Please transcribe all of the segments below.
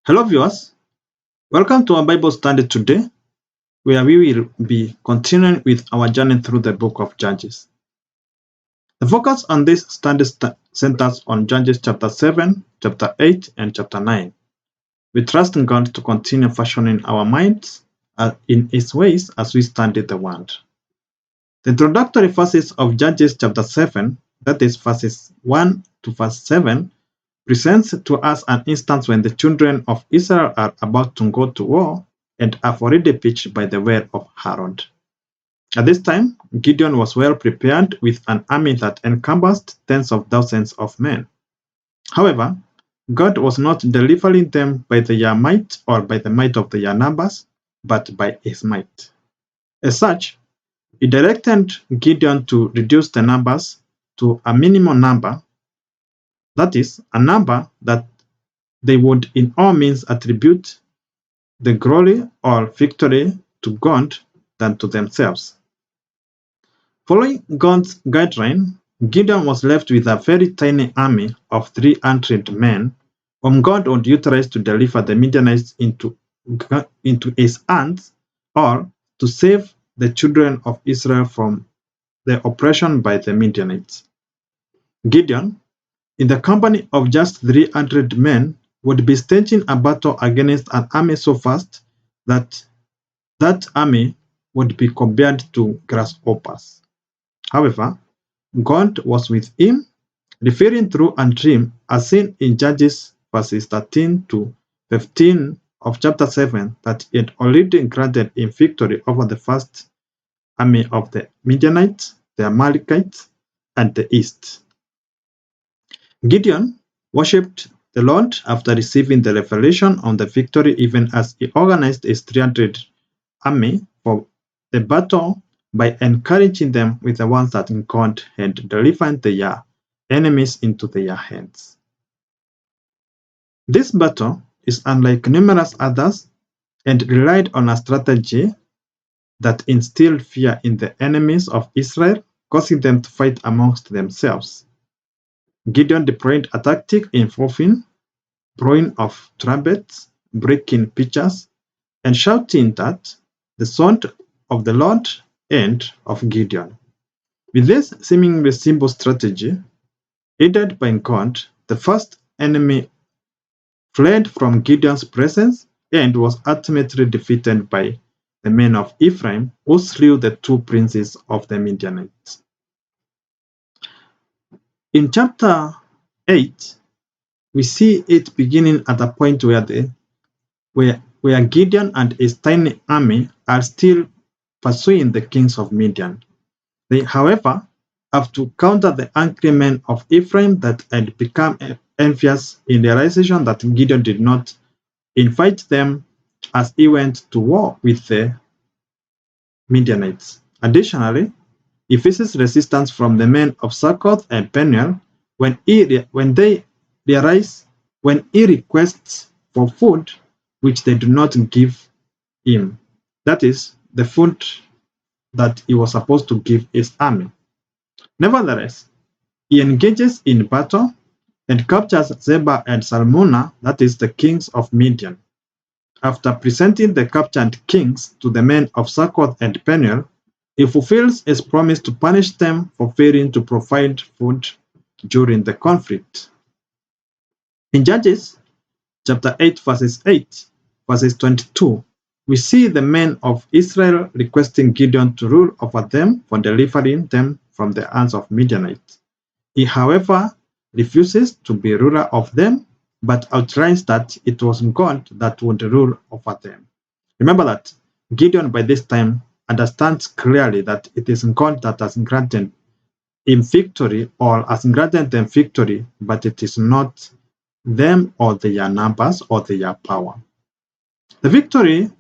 Hello, viewers. Welcome to our Bible study today, where we will be continuing with our journey through the book of Judges. The focus on this study centers on Judges chapter 7, chapter 8, and chapter 9. We trust in God to continue fashioning our minds in His ways as we study the Word. The introductory verses of Judges chapter 7, that is verses 1 to verse 7, presents to us an instance when the children of Israel are about to go to war and have already pitched by the well of Harod. At this time, Gideon was well prepared with an army that encompassed tens of thousands of men. However, God was not delivering them by their might or by the might of their numbers, but by His might. As such, He directed Gideon to reduce the numbers to a minimum number, that is, a number that they would in all means attribute the glory or victory to God than to themselves. Following God's guideline, Gideon was left with a very tiny army of 300 men whom God would utilize to deliver the Midianites into his hands or to save the children of Israel from the oppression by the Midianites. Gideon, in the company of just 300 men, would be staging a battle against an army so vast that that army would be compared to grasshoppers. However, God was with him, referring through and dream as seen in Judges verses 13 to 15 of chapter 7 that he had already granted him victory over the first army of the Midianites, the Amalekites, and the east. Gideon worshipped the Lord after receiving the revelation on the victory, even as he organized his 300 army for the battle by encouraging them with the ones that God had delivered their enemies into their hands. This battle is unlike numerous others and relied on a strategy that instilled fear in the enemies of Israel, causing them to fight amongst themselves. Gideon deployed a tactic involving blowing of trumpets, breaking pitchers, and shouting that the sword of the Lord and of Gideon. With this seemingly simple strategy, aided by God, the first enemy fled from Gideon's presence and was ultimately defeated by the men of Ephraim, who slew the two princes of the Midianites. In chapter 8, we see it beginning at a point where Gideon and his tiny army are still pursuing the kings of Midian. They, however, have to counter the angry men of Ephraim that had become envious in the realization that Gideon did not invite them as he went to war with the Midianites. Additionally, he faces resistance from the men of Succoth and Peniel when he requests for food which they do not give him. That is, the food that he was supposed to give his army. Nevertheless, he engages in battle and captures Zebah and Salmunna, that is, the kings of Midian. After presenting the captured kings to the men of Succoth and Peniel, he fulfills his promise to punish them for failing to provide food during the conflict. In Judges chapter 8, verses 22, we see the men of Israel requesting Gideon to rule over them for delivering them from the hands of Midianites. He, however, refuses to be ruler of them, but outlines that it was God that would rule over them. Remember that Gideon by this time understands clearly that it is God that has granted him victory or has granted them victory, but it is not them or their numbers or their power. The victory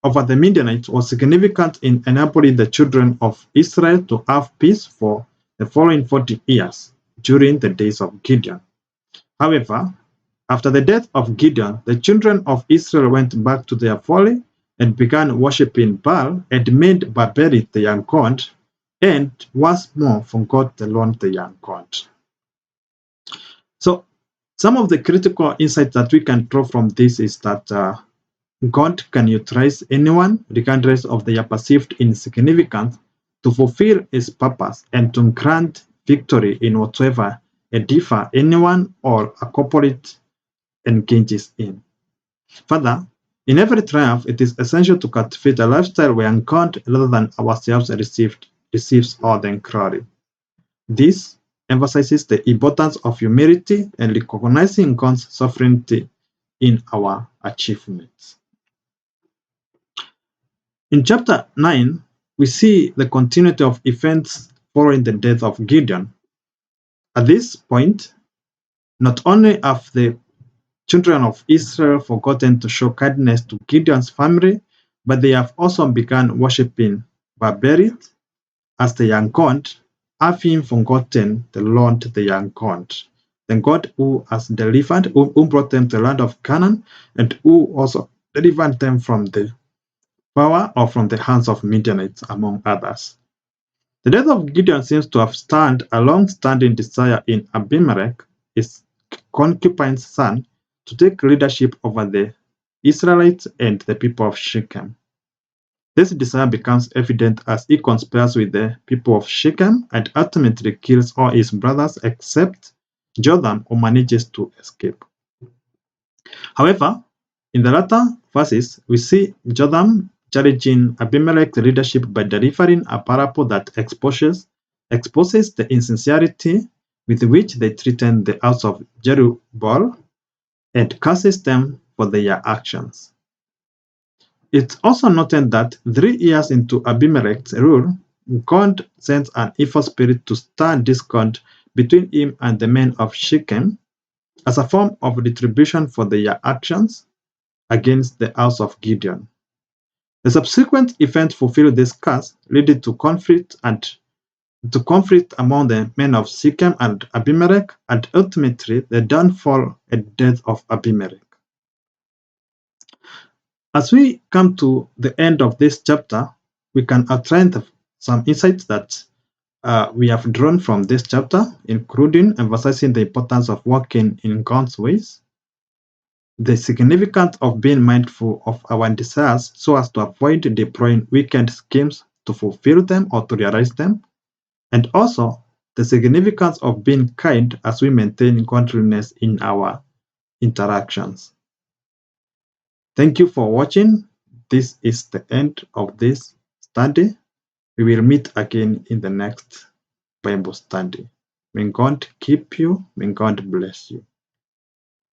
over the Midianites was significant in enabling the children of Israel to have peace for the following 40 years during the days of Gideon. However, after the death of Gideon, the children of Israel went back to their folly and began worshipping Baal and made Baabelit their god, and once more forgot the Lord their God. So, Some of the critical insights that we can draw from this is that God can utilize anyone, regardless of their perceived insignificance, to fulfill his purpose and to grant victory in whatever endeavor anyone or a corporate engages in. Further, in every triumph, it is essential to cultivate a lifestyle where God, rather than ourselves, receives all the glory. This emphasizes the importance of humility and recognizing God's sovereignty in our achievements. In chapter 9, we see the continuity of events following the death of Gideon. At this point, not only have the children of Israel forgotten to show kindness to Gideon's family, but they have also begun worshipping Baalit as the young god, having forgotten the Lord, the young god, the God who has delivered, who brought them to the land of Canaan, and who also delivered them from the power or from the hands of Midianites, among others. The death of Gideon seems to have stirred a long-standing desire in Abimelech, his concubine's son, to take leadership over the Israelites and the people of Shechem. This desire becomes evident as he conspires with the people of Shechem and ultimately kills all his brothers except Jotham, who manages to escape. However, in the latter verses, we see Jotham challenging Abimelech's leadership by delivering a parable that exposes the insincerity with which they threaten the house of Jerubbaal and curses them for their actions. It's also noted that 3 years into Abimelech's rule, God sends an evil spirit to stir discord between him and the men of Shechem as a form of retribution for their actions against the house of Gideon. The subsequent events fulfill this curse, leading to conflict among the men of Shechem and Abimelech, and ultimately the downfall and death of Abimelech. As we come to the end of this chapter, we can outline some insights that we have drawn from this chapter, including emphasizing the importance of walking in God's ways, the significance of being mindful of our desires so as to avoid deploying wicked schemes to fulfill them or to realize them, and also the significance of being kind as we maintain godliness in our interactions. Thank you for watching. This is the end of this study. We will meet again in the next Bible study. May God keep you. May God bless you.